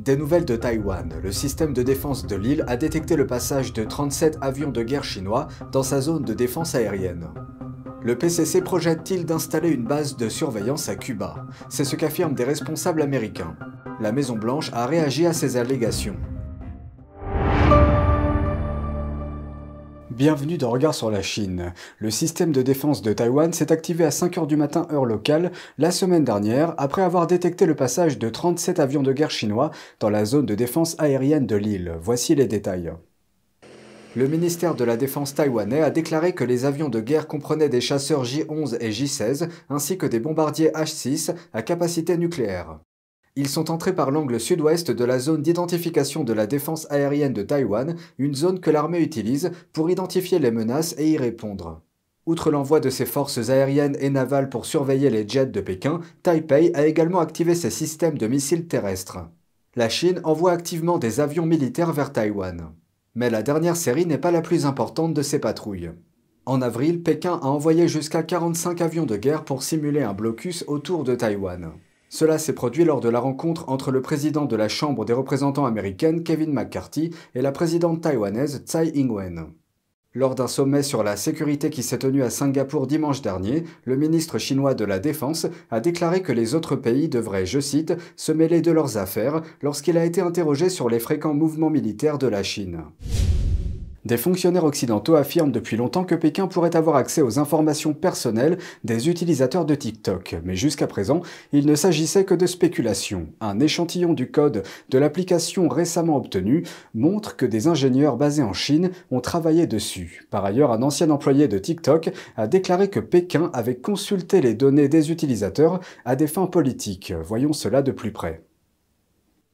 Des nouvelles de Taïwan, le système de défense de l'île a détecté le passage de 37 avions de guerre chinois dans sa zone de défense aérienne. Le PCC projette-t-il d'installer une base de surveillance à Cuba? C'est ce qu'affirment des responsables américains. La Maison-Blanche a réagi à ces allégations. Bienvenue dans Regard sur la Chine. Le système de défense de Taïwan s'est activé à 5 h du matin heure locale la semaine dernière après avoir détecté le passage de 37 avions de guerre chinois dans la zone de défense aérienne de l'île. Voici les détails. Le ministère de la Défense taïwanais a déclaré que les avions de guerre comprenaient des chasseurs J-11 et J-16 ainsi que des bombardiers H-6 à capacité nucléaire. Ils sont entrés par l'angle sud-ouest de la zone d'identification de la défense aérienne de Taïwan, une zone que l'armée utilise pour identifier les menaces et y répondre. Outre l'envoi de ses forces aériennes et navales pour surveiller les jets de Pékin, Taipei a également activé ses systèmes de missiles terrestres. La Chine envoie activement des avions militaires vers Taïwan. Mais la dernière série n'est pas la plus importante de ces patrouilles. En avril, Pékin a envoyé jusqu'à 45 avions de guerre pour simuler un blocus autour de Taïwan. Cela s'est produit lors de la rencontre entre le président de la Chambre des représentants américaine, Kevin McCarthy, et la présidente taïwanaise, Tsai Ing-wen. Lors d'un sommet sur la sécurité qui s'est tenu à Singapour dimanche dernier, le ministre chinois de la Défense a déclaré que les autres pays devraient, je cite, « se mêler de leurs affaires » lorsqu'il a été interrogé sur les fréquents mouvements militaires de la Chine. Des fonctionnaires occidentaux affirment depuis longtemps que Pékin pourrait avoir accès aux informations personnelles des utilisateurs de TikTok, mais jusqu'à présent, il ne s'agissait que de spéculations. Un échantillon du code de l'application récemment obtenu montre que des ingénieurs basés en Chine ont travaillé dessus. Par ailleurs, un ancien employé de TikTok a déclaré que Pékin avait consulté les données des utilisateurs à des fins politiques. Voyons cela de plus près.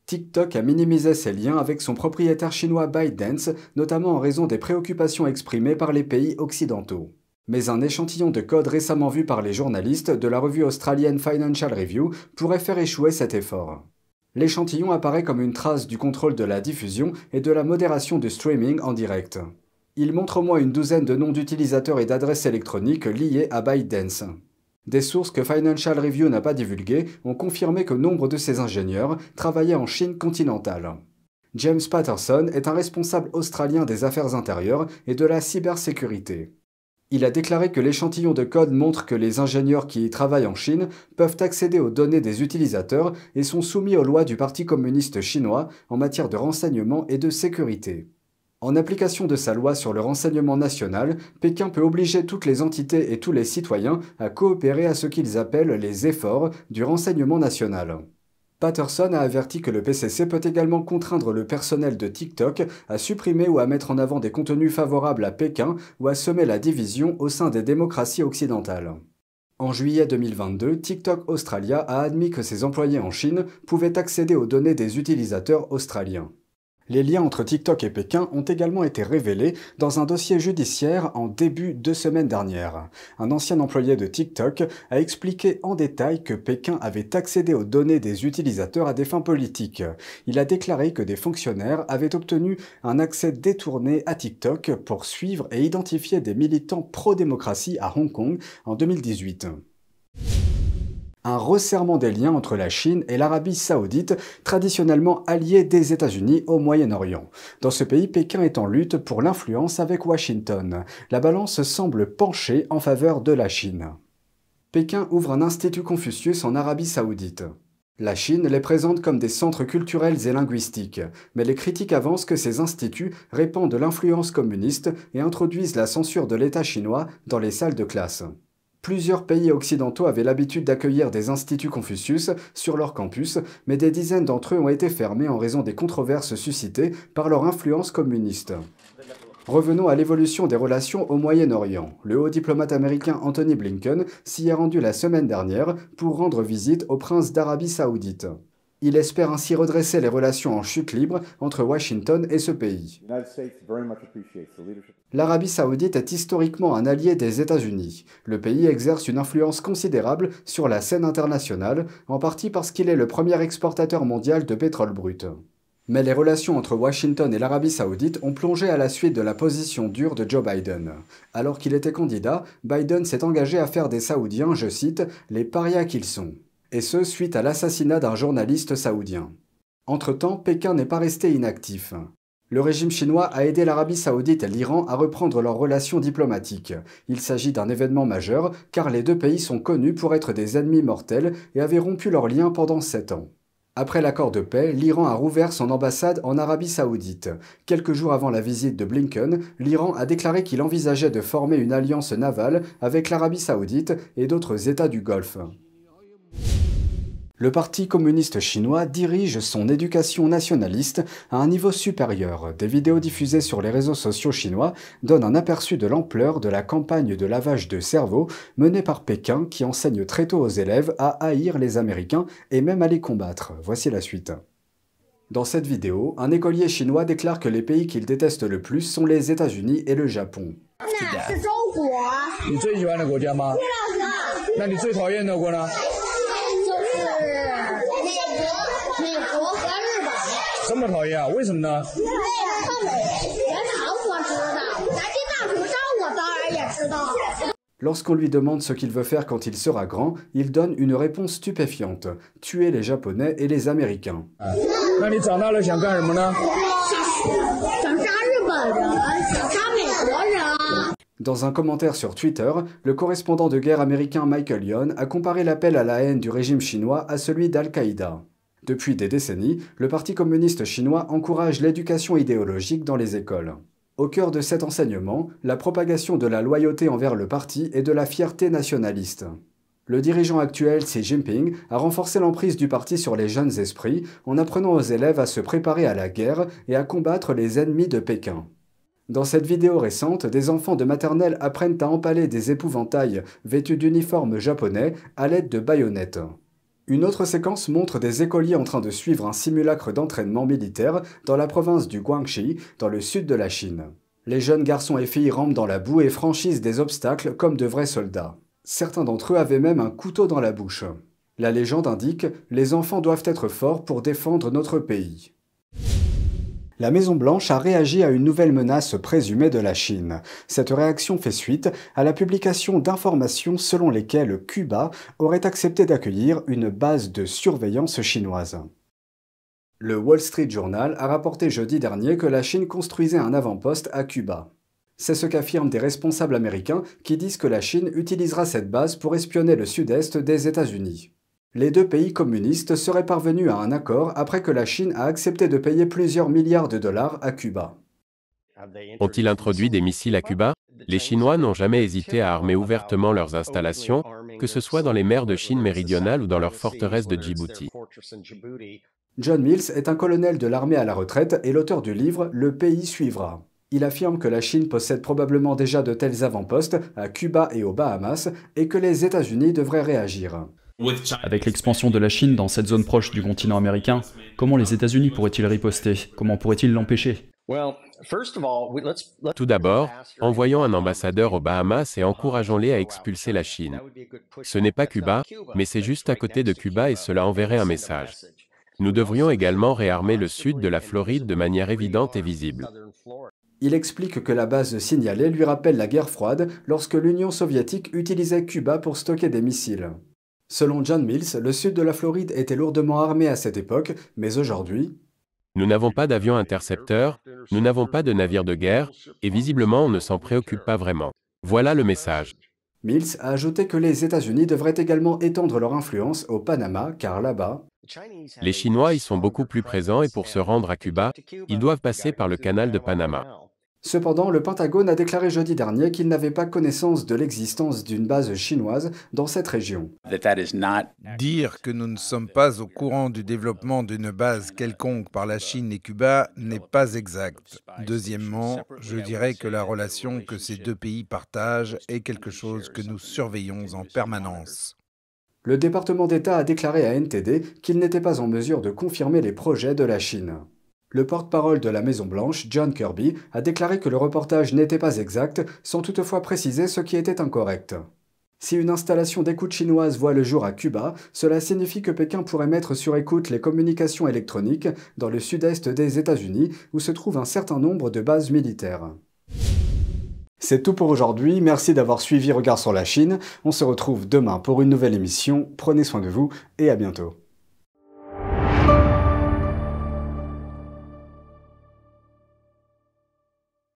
TikTok a minimisé ses liens avec son propriétaire chinois ByteDance, notamment en raison des préoccupations exprimées par les pays occidentaux. Mais un échantillon de code récemment vu par les journalistes de la revue australienne Financial Review pourrait faire échouer cet effort. L'échantillon apparaît comme une trace du contrôle de la diffusion et de la modération du streaming en direct. Il montre au moins une douzaine de noms d'utilisateurs et d'adresses électroniques liés à ByteDance. Des sources que Financial Review n'a pas divulguées ont confirmé que nombre de ces ingénieurs travaillaient en Chine continentale. James Patterson est un responsable australien des affaires intérieures et de la cybersécurité. Il a déclaré que l'échantillon de code montre que les ingénieurs qui y travaillent en Chine peuvent accéder aux données des utilisateurs et sont soumis aux lois du Parti communiste chinois en matière de renseignement et de sécurité. En application de sa loi sur le renseignement national, Pékin peut obliger toutes les entités et tous les citoyens à coopérer à ce qu'ils appellent les efforts du renseignement national. Patterson a averti que le PCC peut également contraindre le personnel de TikTok à supprimer ou à mettre en avant des contenus favorables à Pékin ou à semer la division au sein des démocraties occidentales. En juillet 2022, TikTok Australia a admis que ses employés en Chine pouvaient accéder aux données des utilisateurs australiens. Les liens entre TikTok et Pékin ont également été révélés dans un dossier judiciaire en début de semaine dernière. Un ancien employé de TikTok a expliqué en détail que Pékin avait accédé aux données des utilisateurs à des fins politiques. Il a déclaré que des fonctionnaires avaient obtenu un accès détourné à TikTok pour suivre et identifier des militants pro-démocratie à Hong Kong en 2018. Un resserrement des liens entre la Chine et l'Arabie saoudite, traditionnellement alliée des États-Unis au Moyen-Orient. Dans ce pays, Pékin est en lutte pour l'influence avec Washington. La balance semble pencher en faveur de la Chine. Pékin ouvre un institut Confucius en Arabie saoudite. La Chine les présente comme des centres culturels et linguistiques, mais les critiques avancent que ces instituts répandent l'influence communiste et introduisent la censure de l'État chinois dans les salles de classe. Plusieurs pays occidentaux avaient l'habitude d'accueillir des instituts Confucius sur leur campus, mais des dizaines d'entre eux ont été fermés en raison des controverses suscitées par leur influence communiste. Revenons à l'évolution des relations au Moyen-Orient. Le haut diplomate américain Anthony Blinken s'y est rendu la semaine dernière pour rendre visite au prince d'Arabie saoudite. Il espère ainsi redresser les relations en chute libre entre Washington et ce pays. L'Arabie saoudite est historiquement un allié des États-Unis. Le pays exerce une influence considérable sur la scène internationale, en partie parce qu'il est le premier exportateur mondial de pétrole brut. Mais les relations entre Washington et l'Arabie saoudite ont plongé à la suite de la position dure de Joe Biden. Alors qu'il était candidat, Biden s'est engagé à faire des Saoudiens, je cite, « les parias qu'ils sont », et ce suite à l'assassinat d'un journaliste saoudien. Entre-temps, Pékin n'est pas resté inactif. Le régime chinois a aidé l'Arabie Saoudite et l'Iran à reprendre leurs relations diplomatiques. Il s'agit d'un événement majeur car les deux pays sont connus pour être des ennemis mortels et avaient rompu leurs liens pendant 7 ans. Après l'accord de paix, l'Iran a rouvert son ambassade en Arabie Saoudite. Quelques jours avant la visite de Blinken, l'Iran a déclaré qu'il envisageait de former une alliance navale avec l'Arabie Saoudite et d'autres États du Golfe. Le Parti communiste chinois dirige son éducation nationaliste à un niveau supérieur. Des vidéos diffusées sur les réseaux sociaux chinois donnent un aperçu de l'ampleur de la campagne de lavage de cerveau menée par Pékin qui enseigne très tôt aux élèves à haïr les Américains et même à les combattre. Voici la suite. Dans cette vidéo, un écolier chinois déclare que les pays qu'il déteste le plus sont les États-Unis et le Japon. Lorsqu'on lui demande ce qu'il veut faire quand il sera grand, il donne une réponse stupéfiante : tuer les Japonais et les Américains. Dans un commentaire sur Twitter, le correspondant de guerre américain Michael Yon a comparé l'appel à la haine du régime chinois à celui d'Al-Qaïda. Depuis des décennies, le Parti communiste chinois encourage l'éducation idéologique dans les écoles. Au cœur de cet enseignement, la propagation de la loyauté envers le parti et de la fierté nationaliste. Le dirigeant actuel, Xi Jinping, a renforcé l'emprise du parti sur les jeunes esprits en apprenant aux élèves à se préparer à la guerre et à combattre les ennemis de Pékin. Dans cette vidéo récente, des enfants de maternelle apprennent à empaler des épouvantails vêtus d'uniformes japonais à l'aide de baïonnettes. Une autre séquence montre des écoliers en train de suivre un simulacre d'entraînement militaire dans la province du Guangxi, dans le sud de la Chine. Les jeunes garçons et filles rampent dans la boue et franchissent des obstacles comme de vrais soldats. Certains d'entre eux avaient même un couteau dans la bouche. La légende indique « Les enfants doivent être forts pour défendre notre pays ». La Maison-Blanche a réagi à une nouvelle menace présumée de la Chine. Cette réaction fait suite à la publication d'informations selon lesquelles Cuba aurait accepté d'accueillir une base de surveillance chinoise. Le Wall Street Journal a rapporté jeudi dernier que la Chine construisait un avant-poste à Cuba. C'est ce qu'affirment des responsables américains qui disent que la Chine utilisera cette base pour espionner le sud-est des États-Unis. Les deux pays communistes seraient parvenus à un accord après que la Chine a accepté de payer plusieurs milliards de dollars à Cuba. Ont-ils introduit des missiles à Cuba? Les Chinois n'ont jamais hésité à armer ouvertement leurs installations, que ce soit dans les mers de Chine méridionale ou dans leur forteresse de Djibouti. John Mills est un colonel de l'armée à la retraite et l'auteur du livre « Le pays suivra ». Il affirme que la Chine possède probablement déjà de tels avant-postes à Cuba et aux Bahamas et que les États-Unis devraient réagir. Avec l'expansion de la Chine dans cette zone proche du continent américain, comment les États-Unis pourraient-ils riposter? Comment pourraient-ils l'empêcher? Tout d'abord, envoyons un ambassadeur aux Bahamas et encourageons-les à expulser la Chine. Ce n'est pas Cuba, mais c'est juste à côté de Cuba et cela enverrait un message. Nous devrions également réarmer le sud de la Floride de manière évidente et visible. Il explique que la base signalée lui rappelle la guerre froide lorsque l'Union soviétique utilisait Cuba pour stocker des missiles. Selon John Mills, le sud de la Floride était lourdement armé à cette époque, mais aujourd'hui... Nous n'avons pas d'avions intercepteurs, nous n'avons pas de navires de guerre, et visiblement on ne s'en préoccupe pas vraiment. Voilà le message. Mills a ajouté que les États-Unis devraient également étendre leur influence au Panama, car là-bas... Les Chinois y sont beaucoup plus présents et pour se rendre à Cuba, ils doivent passer par le canal de Panama. Cependant, le Pentagone a déclaré jeudi dernier qu'il n'avait pas connaissance de l'existence d'une base chinoise dans cette région. Dire que nous ne sommes pas au courant du développement d'une base quelconque par la Chine et Cuba n'est pas exact. Deuxièmement, je dirais que la relation que ces deux pays partagent est quelque chose que nous surveillons en permanence. Le département d'État a déclaré à NTD qu'il n'était pas en mesure de confirmer les projets de la Chine. Le porte-parole de la Maison-Blanche, John Kirby, a déclaré que le reportage n'était pas exact, sans toutefois préciser ce qui était incorrect. Si une installation d'écoute chinoise voit le jour à Cuba, cela signifie que Pékin pourrait mettre sur écoute les communications électroniques dans le sud-est des États-Unis, où se trouve un certain nombre de bases militaires. C'est tout pour aujourd'hui, merci d'avoir suivi Regard sur la Chine. On se retrouve demain pour une nouvelle émission. Prenez soin de vous et à bientôt.